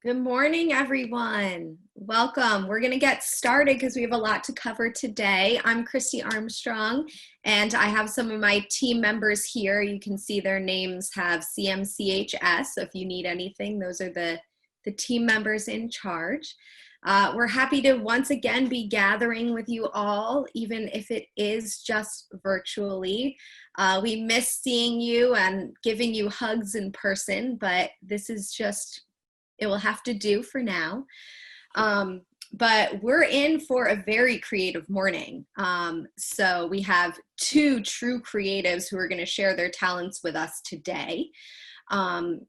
Good morning, everyone. Welcome. We're going to get started because we have a lot to cover today. I'm Christy Armstrong, and I have some of my team members here. You can see their names have CMCHS, so if you need anything, those are the team members in charge. We're happy to once again be gathering with you all, even if it is just virtually. We miss seeing you and giving you hugs in person, but this is just it will have to do for now. But we're in for a very creative morning. So we have two true creatives who are going to share their talents with us today. And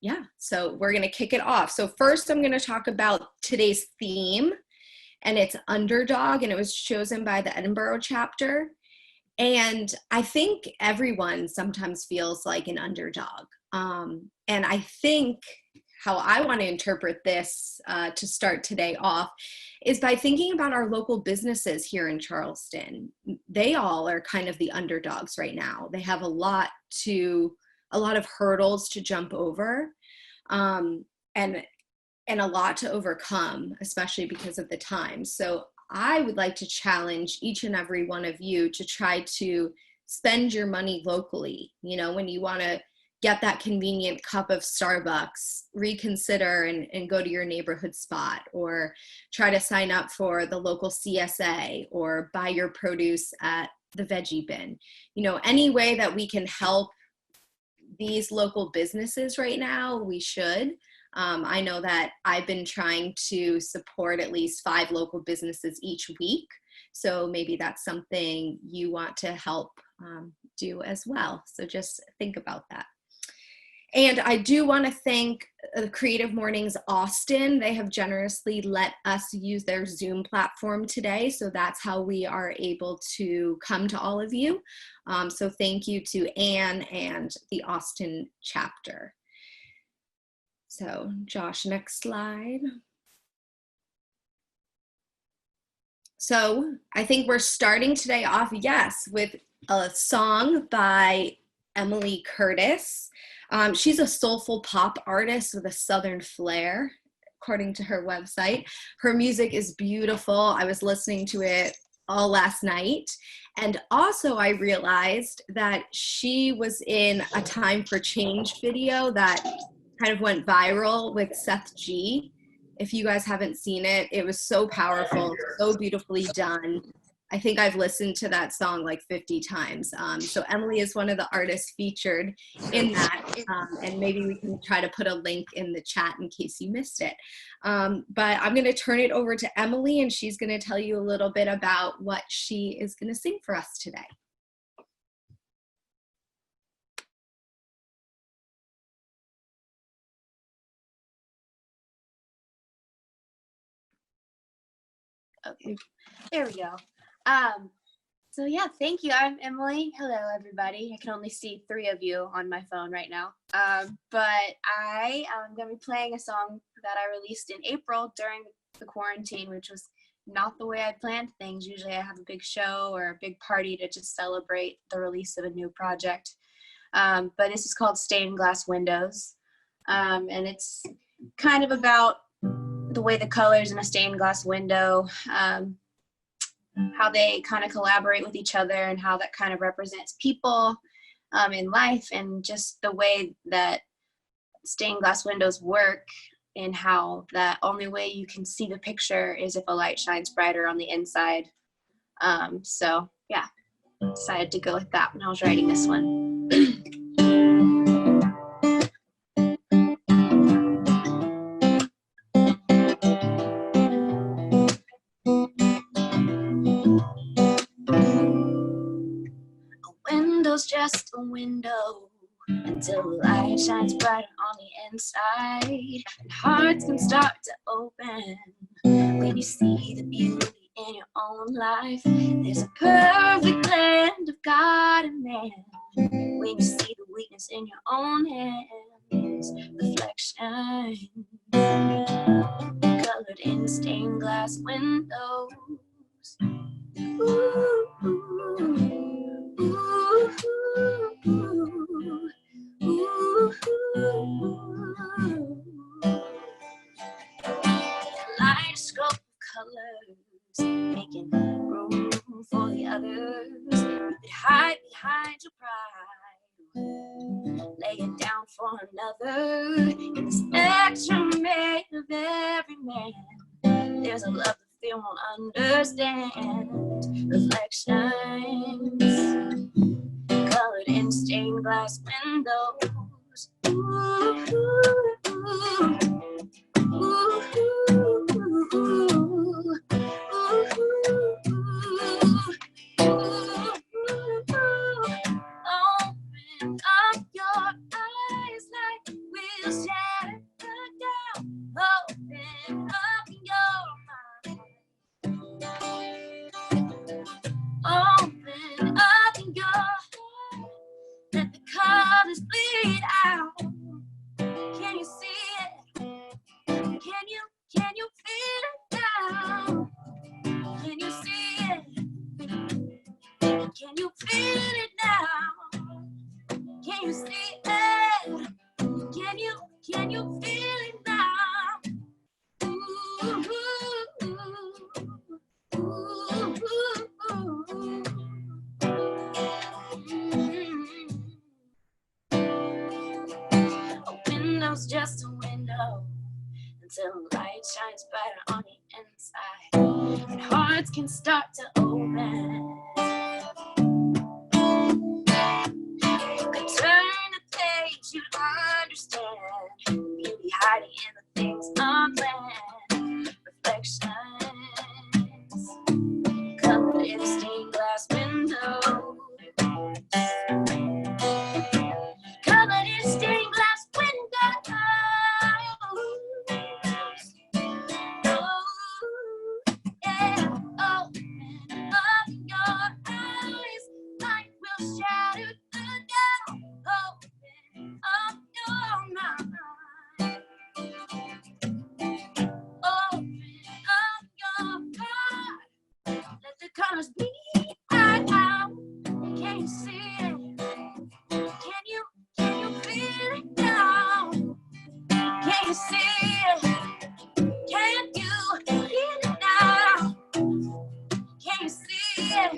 yeah, so we're going to kick it off. So first I'm going to talk about today's theme, and it's Underdog, and it was chosen by the Edinburgh chapter. And I think everyone sometimes feels like an underdog. And I think how I want to interpret this to start today off is by thinking about our local businesses here in Charleston. They all are kind of the underdogs right now. They have a lot of hurdles to jump over, and a lot to overcome, especially because of the times. So I would like to challenge each and every one of you to try to spend your money locally. You know, when you want to get that convenient cup of Starbucks, reconsider and go to your neighborhood spot, or try to sign up for the local CSA, or buy your produce at the veggie bin. You know, any way that we can help these local businesses right now, we should. I know that I've been trying to support at least 5 local businesses each week. So maybe that's something you want to help do as well. So just think about that. And I do want to thank Creative Mornings Austin. They have generously let us use their Zoom platform today. So that's how we are able to come to all of you. So thank you to Anne and the Austin chapter. So Josh, next slide. So I think we're starting today off, yes, with a song by Emily Curtis. She's a soulful pop artist with a Southern flair, according to her website. Her music is beautiful. I was listening to it all last night. And also I realized that she was in a Time for Change video that kind of went viral with Seth G. If you guys haven't seen it, it was so powerful, so beautifully done. I think I've listened to that song like 50 times. So Emily is one of the artists featured in that, and maybe we can try to put a link in the chat in case you missed it. But I'm going to turn it over to Emily, and she's going to tell you a little bit about what she is going to sing for us today. Okay, there we go. So yeah, thank you. I'm Emily. Hello, everybody. I can only see 3 of you on my phone right now. But I am going to be playing a song that I released in April during the quarantine, which was not the way I planned things. Usually I have a big show or a big party to just celebrate the release of a new project. But this is called Stained Glass Windows. And it's kind of about the way the colors in a stained glass window, how they kind of collaborate with each other, and how that kind of represents people in life, and just the way that stained glass windows work, and how the only way you can see the picture is if a light shines brighter on the inside. So yeah, decided to go with that when I was writing this one. Just a window until the light shines brighter on the inside, and hearts can start to open when you see the beauty in your own life. There's a perfect blend of God and man when you see the weakness in your own hands. Reflection colored in stained glass windows. Ooh, ooh, ooh, ooh, ooh, ooh. kaleidoscope of colors, making room for the others. You could hide behind your pride, lay it down for another. In the spectrum made of every man, there's a love that few won't understand. Reflections colored in stained glass windows. Ooh, ooh, ooh. Ooh, ooh, ooh, ooh, open up your eyes like we'll shatter the doubt. Open up your mind. Open up your heart. Let the colors bleed out. Can you see it? Can you feel it now? Can you see it? Can you feel it now? Can you see it? Can you feel it now? Ooh, ooh, ooh, ooh, ooh, ooh. A window's just a window until the light shines brighter on the inside, and hearts can start to open. You could turn the page, you'd understand the beauty hiding in the things unplanned. Reflections colored in stained glass windows. Covered in stained glass windows. Oh, yeah. Open up your eyes, light will shatter the doubt. Open up your mind. Open up your heart. Let the colors bleed out. Can you see it? Can you feel it now? Can you see it? Can you feel it now? Can you see it?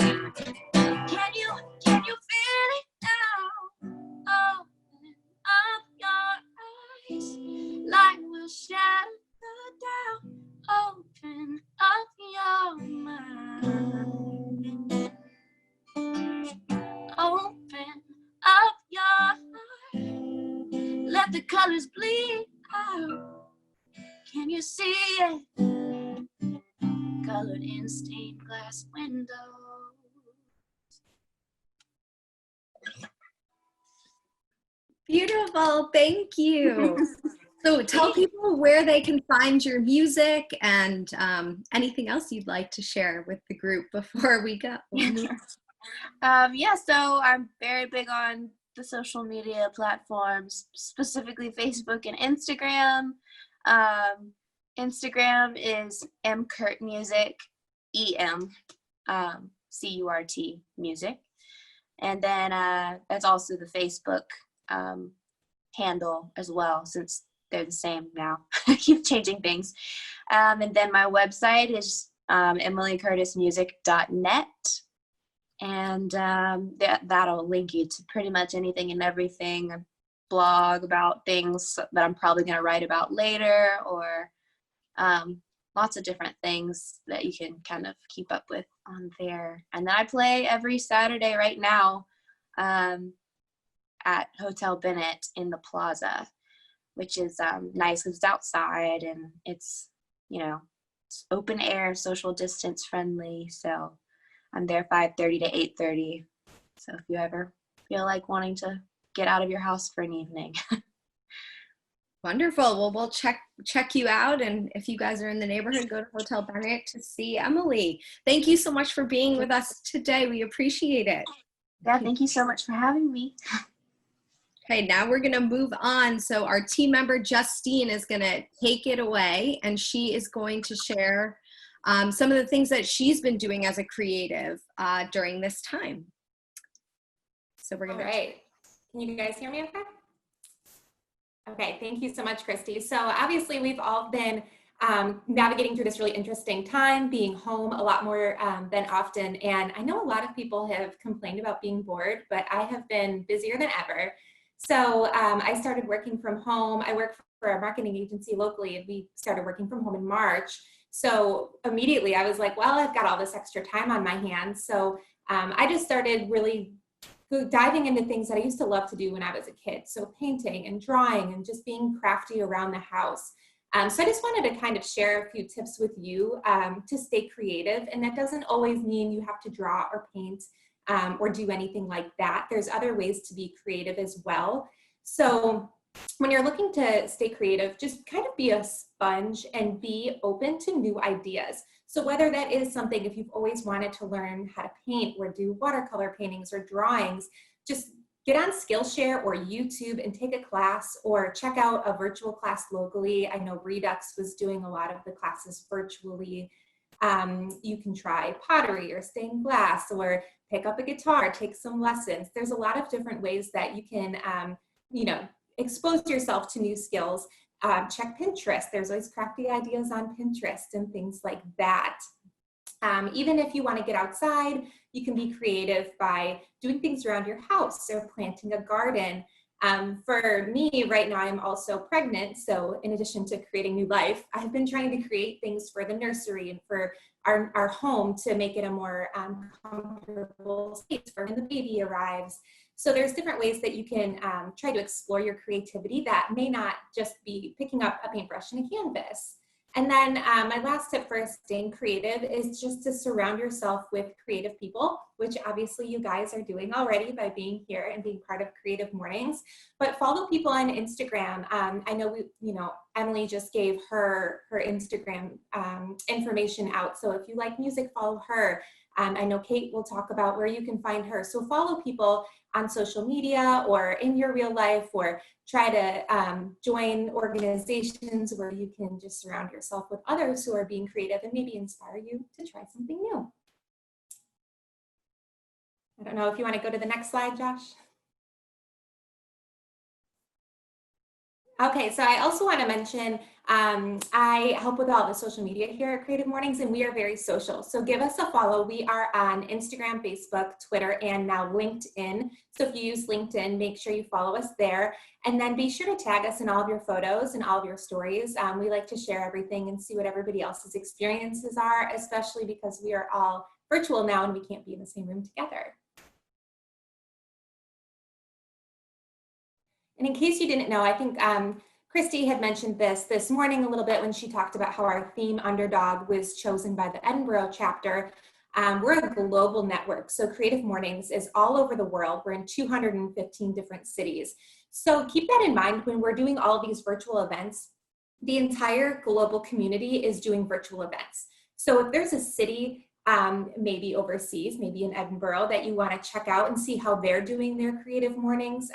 Can you feel it now? Open up your eyes, light will shatter the doubt. Open up your mind. Open up your heart. Let the colors bleed out. Can you see it? Colored in stained glass windows. Beautiful. Thank you. So tell people where they can find your music and anything else you'd like to share with the group before we go. Yeah, so I'm very big on the social media platforms, specifically Facebook and Instagram. Instagram is mcurtmusic, CURT music. And then that's also the Facebook handle as well, since they're the same now. I keep changing things. And then my website is emilycurtismusic.net. And that'll link you to pretty much anything and everything. A blog about things that I'm probably going to write about later, or lots of different things that you can kind of keep up with on there. And then I play every Saturday right now at Hotel Bennett in the Plaza, which is nice because it's outside and it's, it's open air, social distance friendly. So I'm there 5:30 to 8:30. So if you ever feel like wanting to get out of your house for an evening. Wonderful. Well, we'll check you out. And if you guys are in the neighborhood, go to Hotel Bennett to see Emily. Thank you so much for being with us today. We appreciate it. Yeah, thank you so much for having me. Okay, now we're going to move on. So our team member, Justine, is going to take it away, and she is going to share some of the things that she's been doing as a creative during this time. So we're going to. All right. Can you guys hear me okay? Okay, thank you so much, Christy. So obviously we've all been navigating through this really interesting time, being home a lot more than often. And I know a lot of people have complained about being bored, but I have been busier than ever. So I started working from home. I work for a marketing agency locally, and we started working from home in March. So immediately I was like, well, I've got all this extra time on my hands. So I just started really diving into things that I used to love to do when I was a kid. So painting and drawing and just being crafty around the house. So I just wanted to kind of share a few tips with you to stay creative. And that doesn't always mean you have to draw or paint or do anything like that. There's other ways to be creative as well. So when you're looking to stay creative, just kind of be a sponge and be open to new ideas. So whether that is something, if you've always wanted to learn how to paint or do watercolor paintings or drawings, just get on Skillshare or YouTube and take a class, or check out a virtual class locally. I know Redux was doing a lot of the classes virtually. You can try pottery or stained glass, or pick up a guitar, take some lessons. There's a lot of different ways that you can, expose yourself to new skills. Check Pinterest. There's always crafty ideas on Pinterest and things like that. Even if you want to get outside, you can be creative by doing things around your house or planting a garden. For me right now, I'm also pregnant. So in addition to creating new life, I've been trying to create things for the nursery and for our home to make it a more comfortable space for when the baby arrives. So there's different ways that you can try to explore your creativity that may not just be picking up a paintbrush and a canvas. And then my last tip for staying creative is just to surround yourself with creative people, which obviously you guys are doing already by being here and being part of Creative Mornings. But follow people on Instagram. I know Emily just gave her Instagram information out. So if you like music, follow her. I know Kate will talk about where you can find her. So follow people on social media or in your real life, or try to join organizations where you can just surround yourself with others who are being creative and maybe inspire you to try something new. I don't know if you want to go to the next slide, Josh. Okay, so I also want to mention, I help with all the social media here at Creative Mornings, and we are very social. So give us a follow. We are on Instagram, Facebook, Twitter, and now LinkedIn. So if you use LinkedIn, make sure you follow us there. And then be sure to tag us in all of your photos and all of your stories. We like to share everything and see what everybody else's experiences are, especially because we are all virtual now and we can't be in the same room together. And in case you didn't know, I think Christy had mentioned this morning a little bit when she talked about how our theme Underdog was chosen by the Edinburgh chapter. We're a global network, so Creative Mornings is all over the world. We're in 215 different cities. So keep that in mind when we're doing all of these virtual events. The entire global community is doing virtual events. So if there's a city maybe overseas, maybe in Edinburgh, that you want to check out and see how they're doing their Creative Mornings,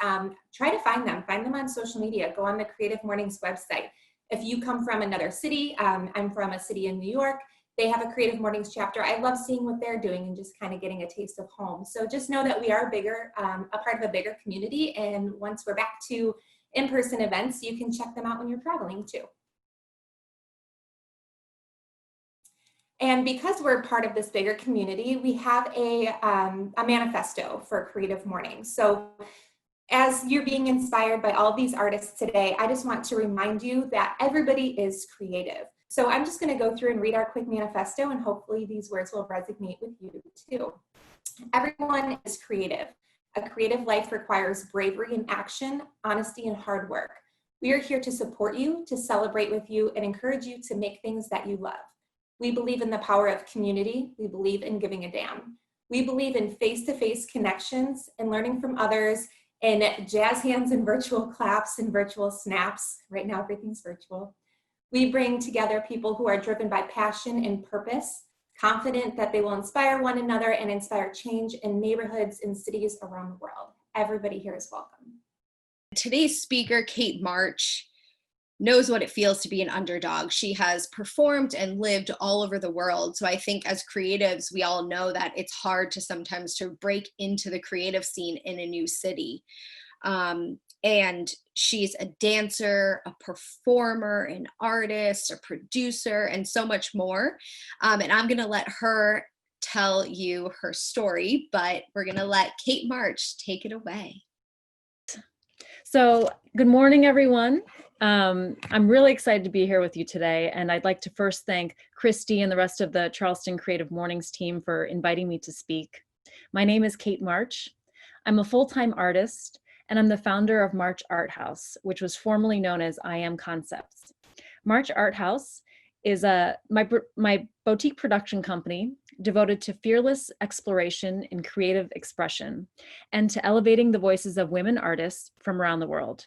try to find them on social media. Go on the Creative Mornings website. If you come from another city, I'm from a city in New York, they have a Creative Mornings chapter. I love seeing what they're doing and just kind of getting a taste of home. So just know that we are bigger, a part of a bigger community, and once we're back to in-person events, you can check them out when you're traveling too. And because we're part of this bigger community, we have a manifesto for Creative Mornings. So as you're being inspired by all these artists today, I just want to remind you that everybody is creative. So I'm just going to go through and read our quick manifesto, and hopefully these words will resonate with you too. Everyone is creative. A creative life requires bravery and action, honesty and hard work. We are here to support you, to celebrate with you, and encourage you to make things that you love. We believe in the power of community. We believe in giving a damn. We believe in face-to-face connections and learning from others, and jazz hands and virtual claps and virtual snaps. Right now, everything's virtual. We bring together people who are driven by passion and purpose, confident that they will inspire one another and inspire change in neighborhoods and cities around the world. Everybody here is welcome. Today's speaker, Kate March, knows what it feels to be an underdog. She has performed and lived all over the world. So I think as creatives, we all know that it's hard to sometimes to break into the creative scene in a new city. And she's a dancer, a performer, an artist, a producer, and so much more. And I'm going to let her tell you her story, but we're going to let Kate March take it away. So good morning, everyone. I'm really excited to be here with you today. And I'd like to first thank Christy and the rest of the Charleston Creative Mornings team for inviting me to speak. My name is Kate March. I'm a full-time artist, and I'm the founder of March Art House, which was formerly known as I Am Concepts. March Art House is my boutique production company devoted to fearless exploration and creative expression, and to elevating the voices of women artists from around the world.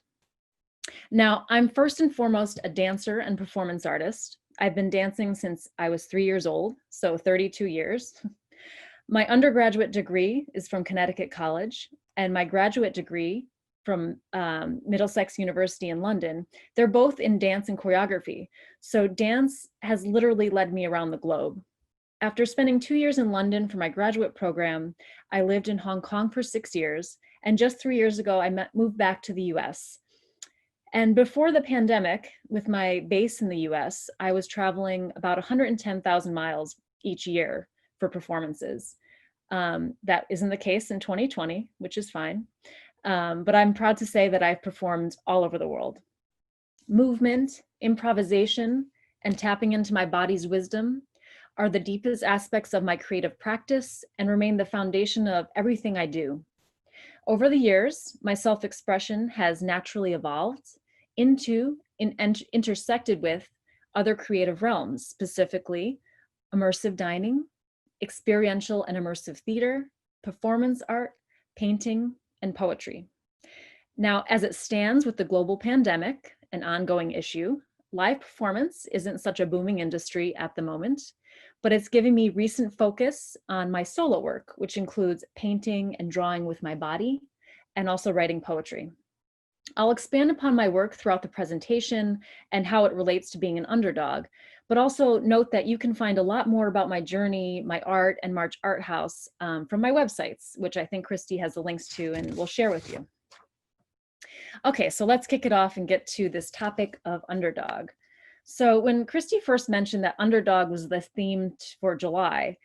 Now, I'm first and foremost a dancer and performance artist. I've been dancing since I was 3 years old, so 32 years. My undergraduate degree is from Connecticut College, and my graduate degree from Middlesex University in London. They're both in dance and choreography. So dance has literally led me around the globe. After spending 2 years in London for my graduate program, I lived in Hong Kong for 6 years. And just 3 years ago, I moved back to the US. And before the pandemic, with my base in the US, I was traveling about 110,000 miles each year for performances. That isn't the case in 2020, which is fine. But I'm proud to say that I've performed all over the world. Movement, improvisation, and tapping into my body's wisdom are the deepest aspects of my creative practice and remain the foundation of everything I do. Over the years, my self-expression has naturally evolved into and intersected with other creative realms, specifically immersive dining, experiential and immersive theater, performance art, painting, and poetry. Now, as it stands with the global pandemic, an ongoing issue, live performance isn't such a booming industry at the moment, but it's giving me recent focus on my solo work, which includes painting and drawing with my body, and also writing poetry. I'll expand upon my work throughout the presentation and how it relates to being an underdog, but also note that you can find a lot more about my journey, my art, and March Art House from my websites, which I think Christy has the links to and will share with you. Okay, so let's kick it off and get to this topic of underdog. So when Christy first mentioned that underdog was the theme for July,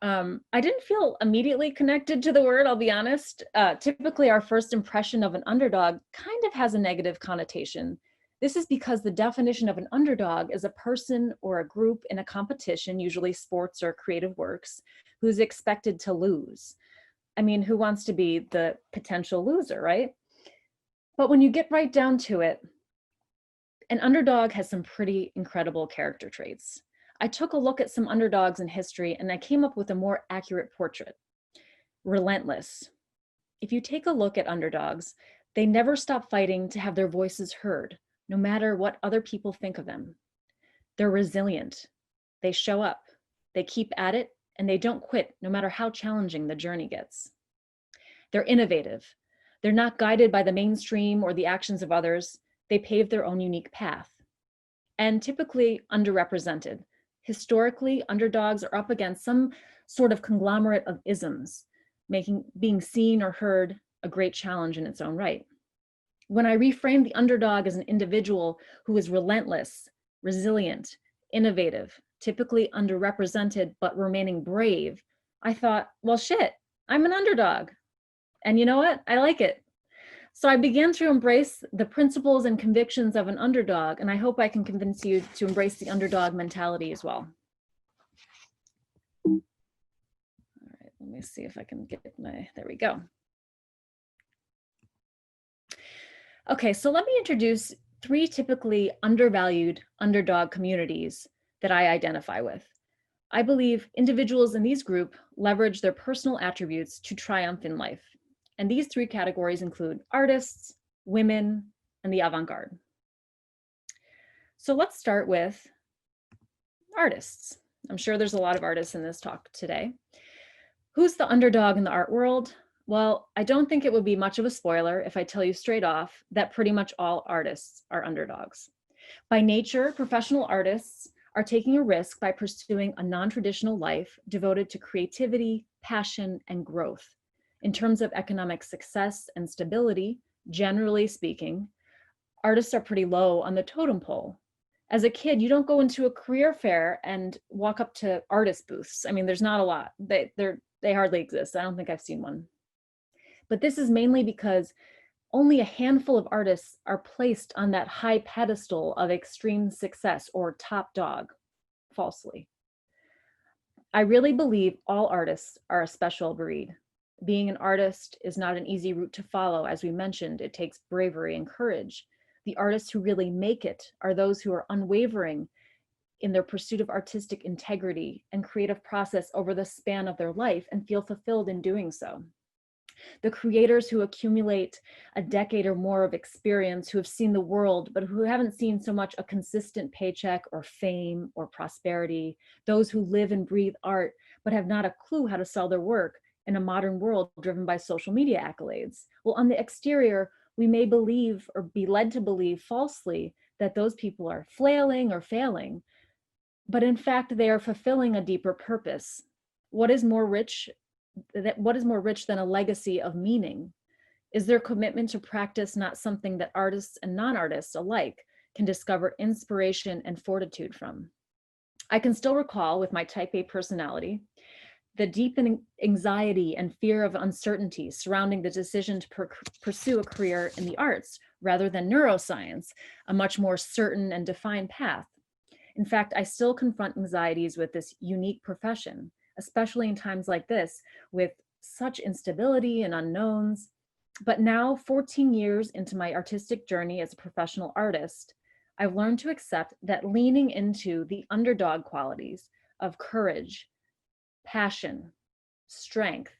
I didn't feel immediately connected to the word, I'll be honest. Typically, our first impression of an underdog kind of has a negative connotation. This is because the definition of an underdog is a person or a group in a competition, usually sports or creative works, who's expected to lose. I mean, who wants to be the potential loser, right? But when you get right down to it, an underdog has some pretty incredible character traits. I took a look at some underdogs in history and I came up with a more accurate portrait. Relentless. If you take a look at underdogs, they never stop fighting to have their voices heard, no matter what other people think of them. They're resilient. They show up, they keep at it, and they don't quit no matter how challenging the journey gets. They're innovative. They're not guided by the mainstream or the actions of others. They pave their own unique path. And typically underrepresented. Historically, underdogs are up against some sort of conglomerate of isms, making being seen or heard a great challenge in its own right. When I reframe the underdog as an individual who is relentless, resilient, innovative, typically underrepresented, but remaining brave, I thought, well, shit, I'm an underdog. And you know what? I like it. So I began to embrace the principles and convictions of an underdog, and I hope I can convince you to embrace the underdog mentality as well. All right, let me see if I can get there we go. Okay, so let me introduce 3 typically undervalued underdog communities that I identify with. I believe individuals in these groups leverage their personal attributes to triumph in life. And these 3 categories include artists, women, and the avant-garde. So let's start with artists. I'm sure there's a lot of artists in this talk today. Who's the underdog in the art world? Well, I don't think it would be much of a spoiler if I tell you straight off that pretty much all artists are underdogs. By nature, professional artists are taking a risk by pursuing a non-traditional life devoted to creativity, passion, and growth. In terms of economic success and stability, Generally speaking, artists are pretty low on the totem pole. As a kid, you don't go into a career fair and walk up to artist booths. I mean, there's not a lot. They hardly exist. I don't think I've seen one. But this is mainly because only a handful of artists are placed on that high pedestal of extreme success or top dog, falsely. I really believe all artists are a special breed. Being an artist is not an easy route to follow. As we mentioned, it takes bravery and courage. The artists who really make it are those who are unwavering in their pursuit of artistic integrity and creative process over the span of their life and feel fulfilled in doing so. The creators who accumulate a decade or more of experience, who have seen the world, but who haven't seen so much a consistent paycheck or fame or prosperity, those who live and breathe art, but have not a clue how to sell their work in a modern world driven by social media accolades. Well, on the exterior, we may believe or be led to believe falsely that those people are flailing or failing, but in fact, they are fulfilling a deeper purpose. What is more rich than a legacy of meaning? Is their commitment to practice not something that artists and non-artists alike can discover inspiration and fortitude from? I can still recall, with my type A personality, the deep anxiety and fear of uncertainty surrounding the decision to pursue a career in the arts rather than neuroscience, a much more certain and defined path. In fact, I still confront anxieties with this unique profession, especially in times like this, with such instability and unknowns. But now, 14 years into my artistic journey as a professional artist, I've learned to accept that leaning into the underdog qualities of courage, passion, strength,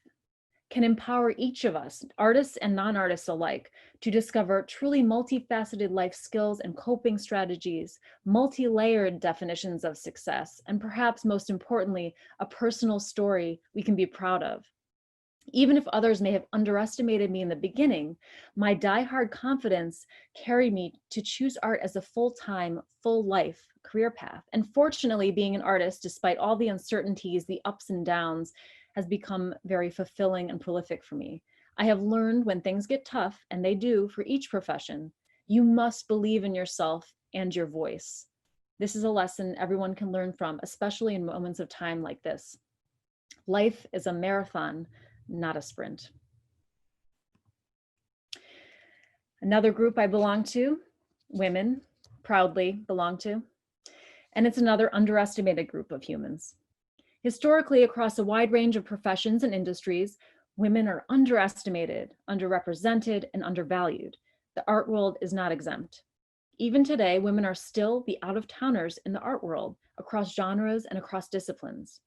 can empower each of us, artists and non-artists alike, to discover truly multifaceted life skills and coping strategies, multi-layered definitions of success, and perhaps most importantly, a personal story we can be proud of. Even if others may have underestimated me in the beginning, my die-hard confidence carried me to choose art as a full-time, full-life career path. And fortunately, being an artist, despite all the uncertainties, the ups and downs, has become very fulfilling and prolific for me. I have learned when things get tough, and they do for each profession, you must believe in yourself and your voice. This is a lesson everyone can learn from, especially in moments of time like this. Life is a marathon, not a sprint. Another group I belong to, women, proudly belong to, and it's another underestimated group of humans. Historically, across a wide range of professions and industries, women are underestimated, underrepresented, and undervalued. The art world is not exempt. Even today, women are still the out-of-towners in the art world, across genres and across disciplines.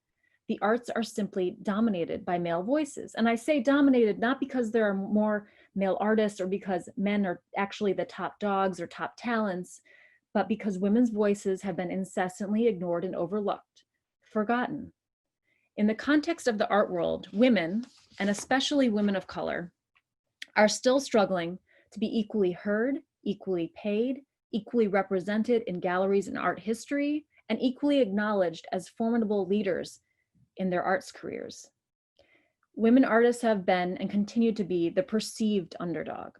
The arts are simply dominated by male voices. And I say dominated not because there are more male artists or because men are actually the top dogs or top talents, but because women's voices have been incessantly ignored and overlooked, forgotten. In the context of the art world, women, and especially women of color, are still struggling to be equally heard, equally paid, equally represented in galleries and art history, and equally acknowledged as formidable leaders in their arts careers. Women artists have been and continue to be the perceived underdog.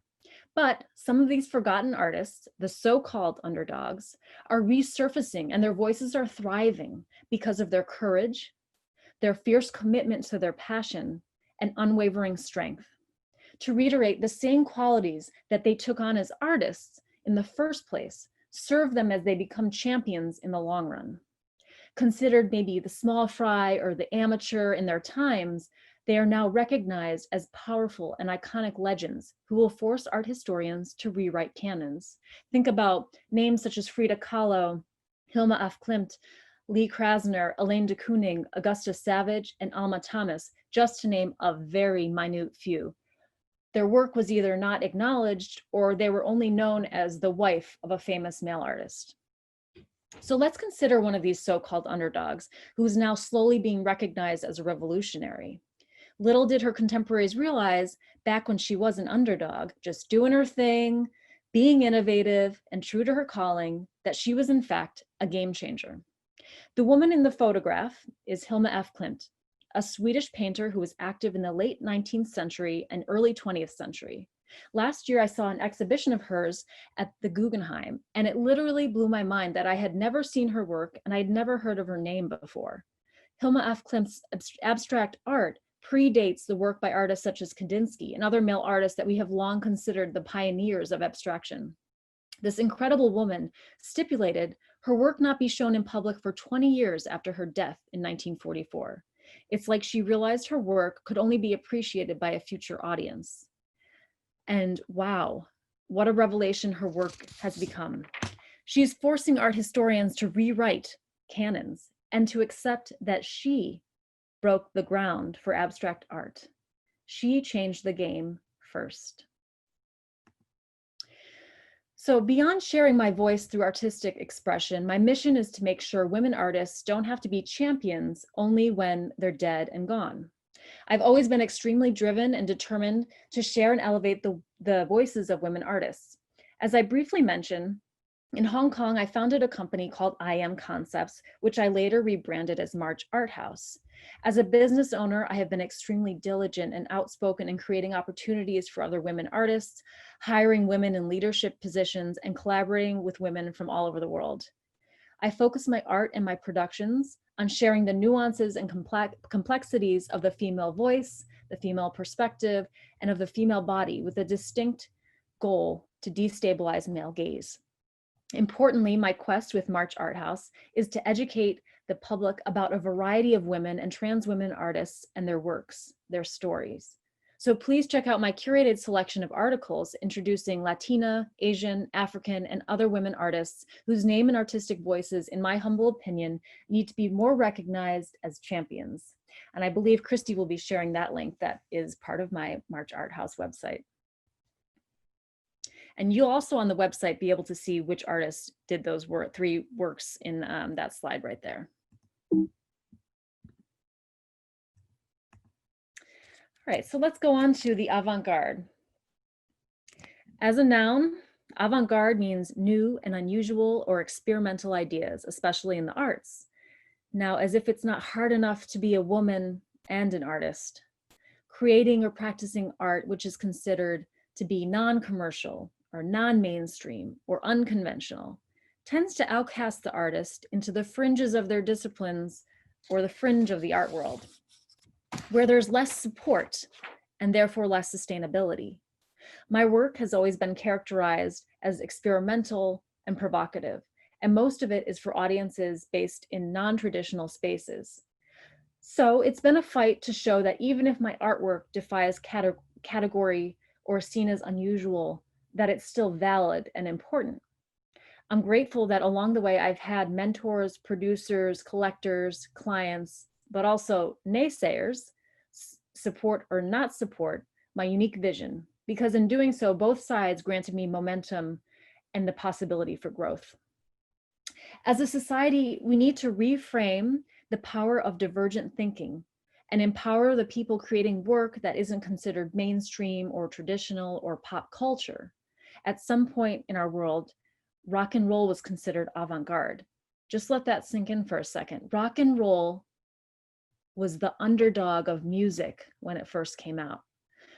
But some of these forgotten artists, the so-called underdogs, are resurfacing and their voices are thriving because of their courage, their fierce commitment to their passion, and unwavering strength. To reiterate, the same qualities that they took on as artists in the first place serve them as they become champions in the long run. Considered maybe the small fry or the amateur in their times, they are now recognized as powerful and iconic legends who will force art historians to rewrite canons. Think about names such as Frida Kahlo, Hilma F Clint, Lee Krasner, Elaine de Kooning, Augusta Savage, and Alma Thomas, just to name a very minute few. Their work was either not acknowledged or they were only known as the wife of a famous male artist. So let's consider one of these so-called underdogs who is now slowly being recognized as a revolutionary. Little did her contemporaries realize back when she was an underdog, just doing her thing, being innovative and true to her calling, that she was in fact a game changer. The woman in the photograph is Hilma F Clint, a Swedish painter who was active in the late 19th century and early 20th century. Last year, I saw an exhibition of hers at the Guggenheim, and it literally blew my mind that I had never seen her work and I'd never heard of her name before. Hilma F Clint's abstract art predates the work by artists such as Kandinsky and other male artists that we have long considered the pioneers of abstraction. This incredible woman stipulated her work not be shown in public for 20 years after her death in 1944. It's like she realized her work could only be appreciated by a future audience. And wow, what a revelation her work has become. She is forcing art historians to rewrite canons and to accept that she broke the ground for abstract art. She changed the game first. So beyond sharing my voice through artistic expression, my mission is to make sure women artists don't have to be champions only when they're dead and gone. I've always been extremely driven and determined to share and elevate the voices of women artists. As I briefly mentioned, in Hong Kong, I founded a company called I Am Concepts, which I later rebranded as March Art House. As a business owner, I have been extremely diligent and outspoken in creating opportunities for other women artists, hiring women in leadership positions, and collaborating with women from all over the world. I focus my art and my productions on sharing the nuances and complexities of the female voice, the female perspective, and of the female body with a distinct goal to destabilize male gaze. Importantly, my quest with March Art House is to educate the public about a variety of women and trans women artists and their works, their stories. So please check out my curated selection of articles introducing Latina, Asian, African, and other women artists whose name and artistic voices, in my humble opinion, need to be more recognized as champions. And I believe Christy will be sharing that link that is part of my March Art House website. And you'll also on the website be able to see which artists did those three works in that slide right there. All right, so let's go on to the avant-garde. As a noun, avant-garde means new and unusual or experimental ideas, especially in the arts. Now, as if it's not hard enough to be a woman and an artist, creating or practicing art which is considered to be non-commercial or non-mainstream or unconventional tends to outcast the artist into the fringes of their disciplines or the fringe of the art world, where there's less support and therefore less sustainability. My work has always been characterized as experimental and provocative, and most of it is for audiences based in non-traditional spaces. So it's been a fight to show that even if my artwork defies category or seen as unusual, that it's still valid and important. I'm grateful that along the way I've had mentors, producers, collectors, clients, but also naysayers support or not support my unique vision, because in doing so, both sides granted me momentum and the possibility for growth. As a society, we need to reframe the power of divergent thinking and empower the people creating work that isn't considered mainstream or traditional or pop culture. At some point in our world, rock and roll was considered avant-garde. Just let that sink in for a second. Rock and roll was the underdog of music when it first came out.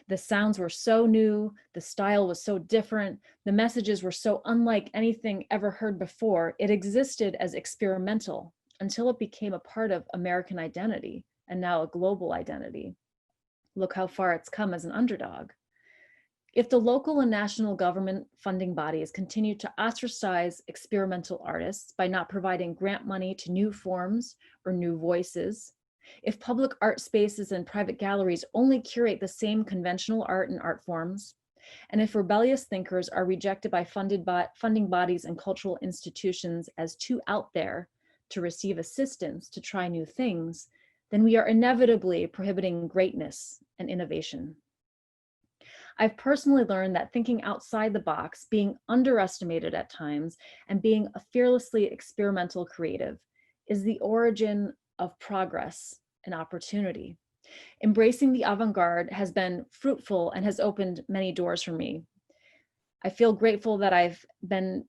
The sounds were so new, the style was so different, the messages were so unlike anything ever heard before. It existed as experimental until it became a part of American identity and now a global identity. Look how far it's come as an underdog. If the local and national government funding bodies continue to ostracize experimental artists by not providing grant money to new forms or new voices, if public art spaces and private galleries only curate the same conventional art and art forms, and if rebellious thinkers are rejected by funding bodies and cultural institutions as too out there to receive assistance to try new things, then we are inevitably prohibiting greatness and innovation. I've personally learned that thinking outside the box, being underestimated at times, and being a fearlessly experimental creative is the origin of progress and opportunity. Embracing the avant-garde has been fruitful and has opened many doors for me. I feel grateful that I've been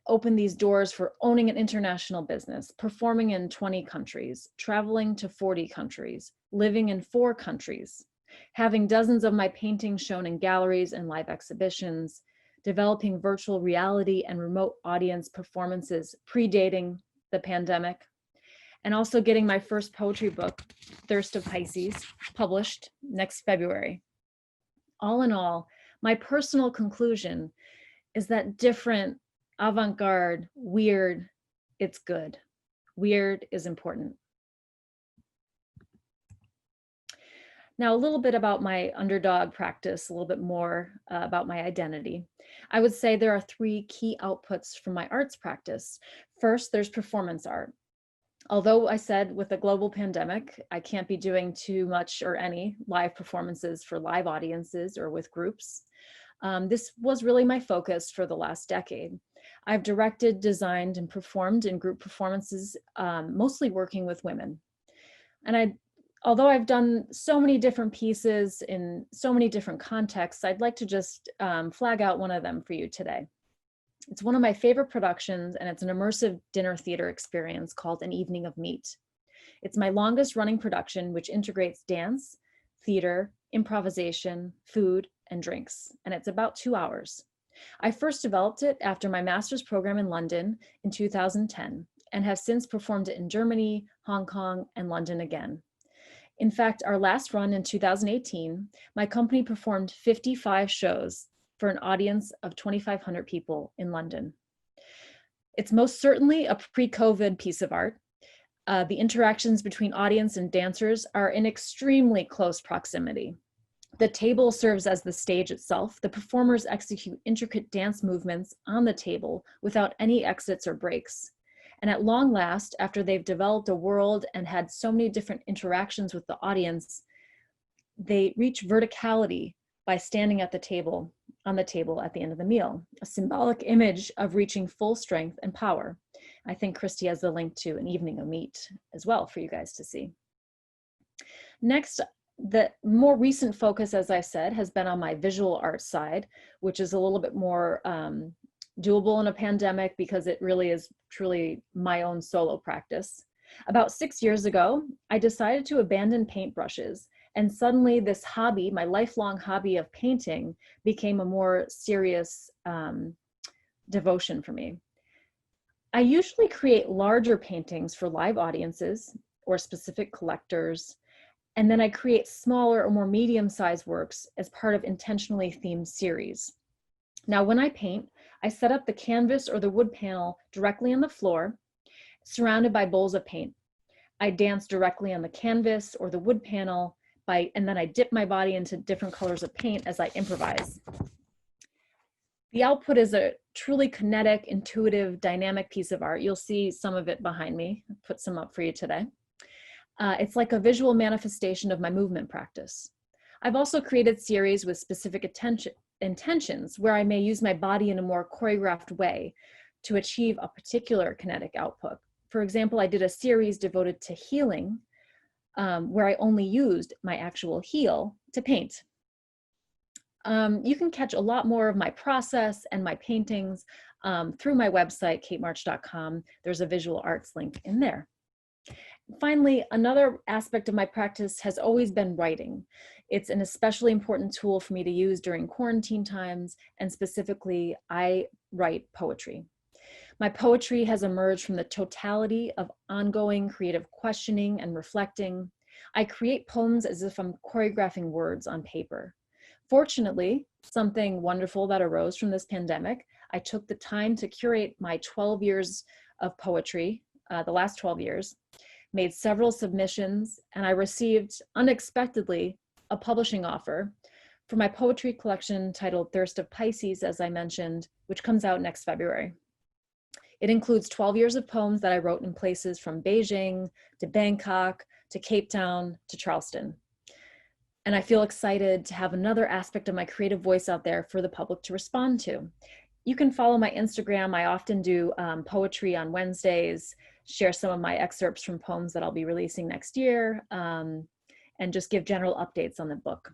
opened these doors for owning an international business, performing in 20 countries, traveling to 40 countries, living in 4 countries. having dozens of my paintings shown in galleries and live exhibitions, developing virtual reality and remote audience performances predating the pandemic, and also getting my first poetry book, Thirst of Pisces, published next February. All in all, my personal conclusion is that different, avant-garde, weird, it's good. Weird is important. Now, a little bit about my underdog practice, a little bit more about my identity. I would say there are three key outputs from my arts practice. First, there's performance art. Although I said with the global pandemic, I can't be doing too much or any live performances for live audiences or with groups. This was really my focus for the last decade. I've directed, designed, and performed in group performances, mostly working with women. And although I've done so many different pieces in so many different contexts, I'd like to just flag out one of them for you today. It's one of my favorite productions, and it's an immersive dinner theater experience called An Evening of Meat. It's my longest running production, which integrates dance, theater, improvisation, food, and drinks, and it's about 2 hours. I first developed it after my master's program in London in 2010, and have since performed it in Germany, Hong Kong, and London again. In fact, our last run in 2018, my company performed 55 shows for an audience of 2,500 people in London. It's most certainly a pre-COVID piece of art. The interactions between audience and dancers are in extremely close proximity. The table serves as the stage itself. The performers execute intricate dance movements on the table without any exits or breaks. And at long last, after they've developed a world and had so many different interactions with the audience, they reach verticality by standing at the table, on the table at the end of the meal, a symbolic image of reaching full strength and power. I think Christy has the link to An Evening of Meat as well for you guys to see. Next, the more recent focus, as I said, has been on my visual art side, which is a little bit more doable in a pandemic because it really is truly my own solo practice. About 6 years ago, I decided to abandon paintbrushes, and suddenly this hobby, my lifelong hobby of painting, became a more serious devotion for me. I usually create larger paintings for live audiences or specific collectors, and then I create smaller or more medium-sized works as part of intentionally themed series. Now, when I paint, I set up the canvas or the wood panel directly on the floor, surrounded by bowls of paint. I dance directly on the canvas or the wood panel, and then I dip my body into different colors of paint as I improvise. The output is a truly kinetic, intuitive, dynamic piece of art. You'll see some of it behind me. I'll put some up for you today. It's like a visual manifestation of my movement practice. I've also created series with specific intentions where I may use my body in a more choreographed way to achieve a particular kinetic output. For example, I did a series devoted to healing, where I only used my actual heel to paint. You can catch a lot more of my process and my paintings through my website, katemarch.com. There's a visual arts link in there. Finally, another aspect of my practice has always been writing. It's an especially important tool for me to use during quarantine times, and specifically, I write poetry. My poetry has emerged from the totality of ongoing creative questioning and reflecting. I create poems as if I'm choreographing words on paper. Fortunately, something wonderful that arose from this pandemic, I took the time to curate my 12 years of poetry, the last 12 years, made several submissions, and I received, unexpectedly, a publishing offer for my poetry collection titled Thirst of Pisces, as I mentioned, which comes out next February. It includes 12 years of poems that I wrote in places from Beijing to Bangkok to Cape Town to Charleston. And I feel excited to have another aspect of my creative voice out there for the public to respond to. You can follow my Instagram. I often do poetry on Wednesdays, share some of my excerpts from poems that I'll be releasing next year, and just give general updates on the book.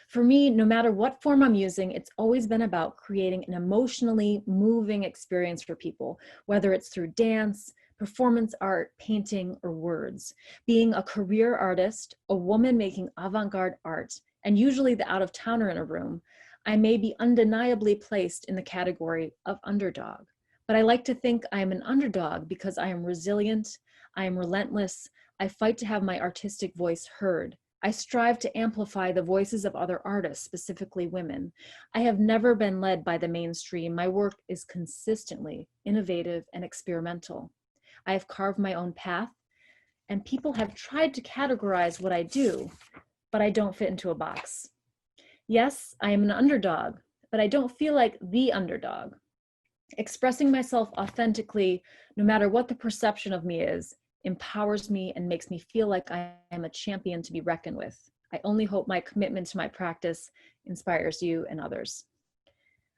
For me, no matter what form I'm using, it's always been about creating an emotionally moving experience for people, whether it's through dance, performance art, painting, or words. Being a career artist, a woman making avant-garde art, and usually the out-of-towner in a room, I may be undeniably placed in the category of underdog. But I like to think I am an underdog because I am resilient, I am relentless, I fight to have my artistic voice heard. I strive to amplify the voices of other artists, specifically women. I have never been led by the mainstream. My work is consistently innovative and experimental. I have carved my own path, and people have tried to categorize what I do, but I don't fit into a box. Yes, I am an underdog, but I don't feel like the underdog. Expressing myself authentically, no matter what the perception of me is, empowers me and makes me feel like I am a champion to be reckoned with. I only hope my commitment to my practice inspires you and others.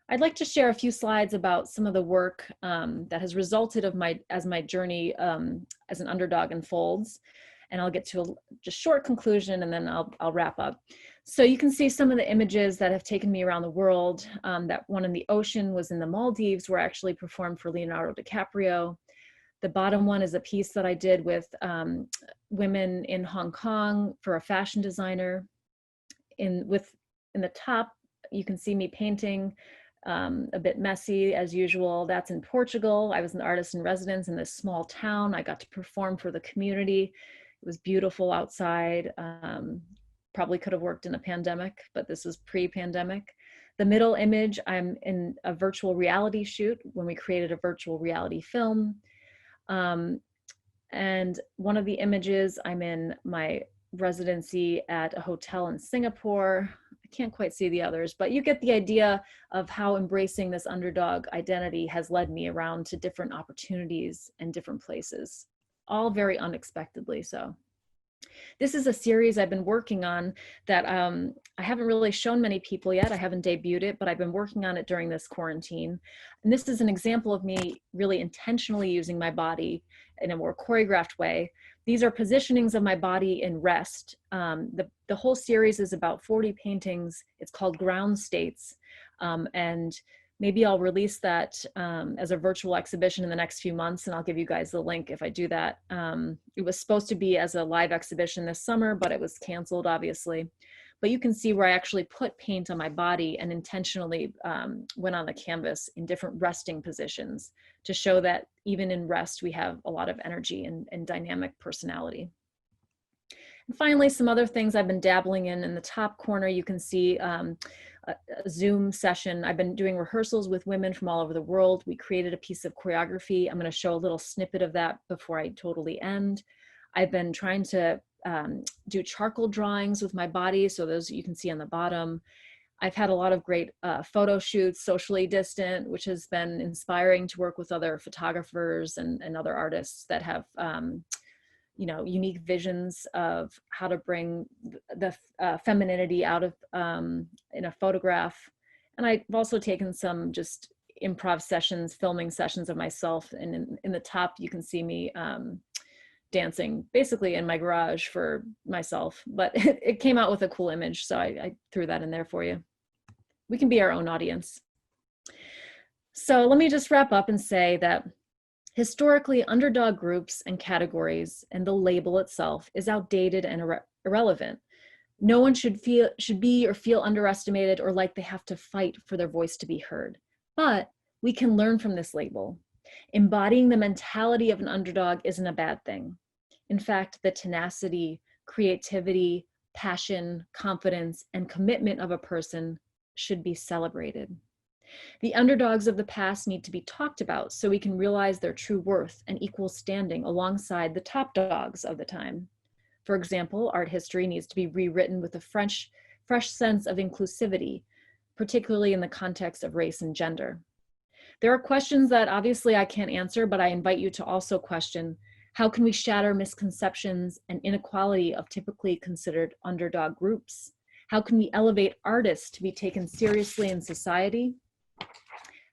I'd like to share a few slides about some of the work that has resulted as my journey as an underdog unfolds. And I'll get to a just short conclusion and then I'll wrap up. So you can see some of the images that have taken me around the world. That one in the ocean was in the Maldives, where I actually performed for Leonardo DiCaprio. The bottom one is a piece that I did with women in Hong Kong for a fashion designer. In the top, you can see me painting, a bit messy as usual. That's in Portugal. I was an artist in residence in this small town. I got to perform for the community. It was beautiful outside. Probably could have worked in a pandemic, but this was pre-pandemic. The middle image, I'm in a virtual reality shoot when we created a virtual reality film. And one of the images, I'm in my residency at a hotel in Singapore. I can't quite see the others, but you get the idea of how embracing this underdog identity has led me around to different opportunities and different places, all very unexpectedly so. This is a series I've been working on that I haven't really shown many people yet. I haven't debuted it, but I've been working on it during this quarantine. And this is an example of me really intentionally using my body in a more choreographed way. These are positionings of my body in rest. The whole series is about 40 paintings. It's called Ground States. And maybe I'll release that as a virtual exhibition in the next few months, and I'll give you guys the link if I do that. It was supposed to be as a live exhibition this summer, but it was canceled, obviously. But you can see where I actually put paint on my body and intentionally went on the canvas in different resting positions to show that even in rest, we have a lot of energy and dynamic personality. And finally, some other things I've been dabbling in the top corner, you can see a Zoom session. I've been doing rehearsals with women from all over the world. We created a piece of choreography. I'm going to show a little snippet of that before I totally end. I've been trying to do charcoal drawings with my body. So those you can see on the bottom. I've had a lot of great photo shoots, socially distant, which has been inspiring to work with other photographers and other artists that have unique visions of how to bring the femininity out of in a photograph. And I've also taken some just improv sessions, filming sessions of myself. And in the top, you can see me dancing basically in my garage for myself, but it came out with a cool image. So I threw that in there for you. We can be our own audience. So let me just wrap up and say that historically, underdog groups and categories and the label itself is outdated and irrelevant. No one should be or feel underestimated or like they have to fight for their voice to be heard. But we can learn from this label. Embodying the mentality of an underdog isn't a bad thing. In fact, the tenacity, creativity, passion, confidence, and commitment of a person should be celebrated. The underdogs of the past need to be talked about so we can realize their true worth and equal standing alongside the top dogs of the time. For example, art history needs to be rewritten with a fresh sense of inclusivity, particularly in the context of race and gender. There are questions that obviously I can't answer, but I invite you to also question, how can we shatter misconceptions and inequality of typically considered underdog groups? How can we elevate artists to be taken seriously in society?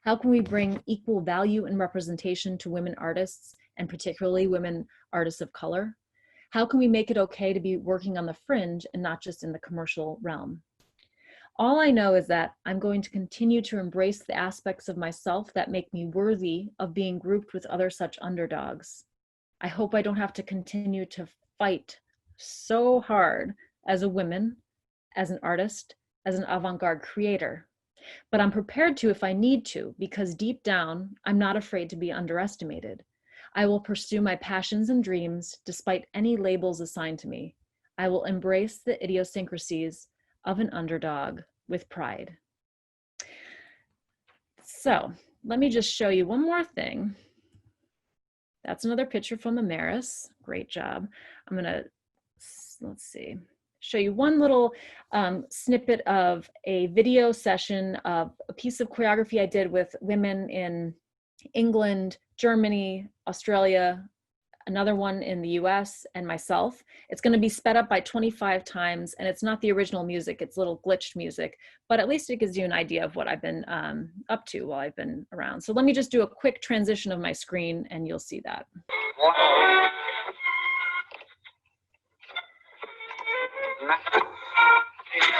How can we bring equal value and representation to women artists, and particularly women artists of color? How can we make it okay to be working on the fringe and not just in the commercial realm? All I know is that I'm going to continue to embrace the aspects of myself that make me worthy of being grouped with other such underdogs. I hope I don't have to continue to fight so hard as a woman, as an artist, as an avant-garde creator. But I'm prepared to if I need to, because deep down, I'm not afraid to be underestimated. I will pursue my passions and dreams despite any labels assigned to me. I will embrace the idiosyncrasies of an underdog with pride. So let me just show you one more thing. That's another picture from the Maris. Great job. I'm gonna, let's see, show you one little snippet of a video session of a piece of choreography I did with women in England, Germany, Australia, another one in the US, and myself. It's going to be sped up by 25 times, and it's not the original music, it's little glitched music, but at least it gives you an idea of what I've been up to while I've been around. So let me just do a quick transition of my screen and you'll see that.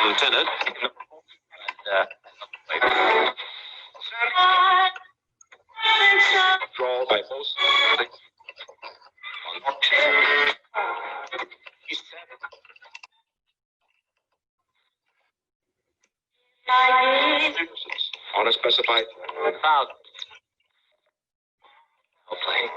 Lieutenant. Draw by post. On a specified 1,000. I'll play.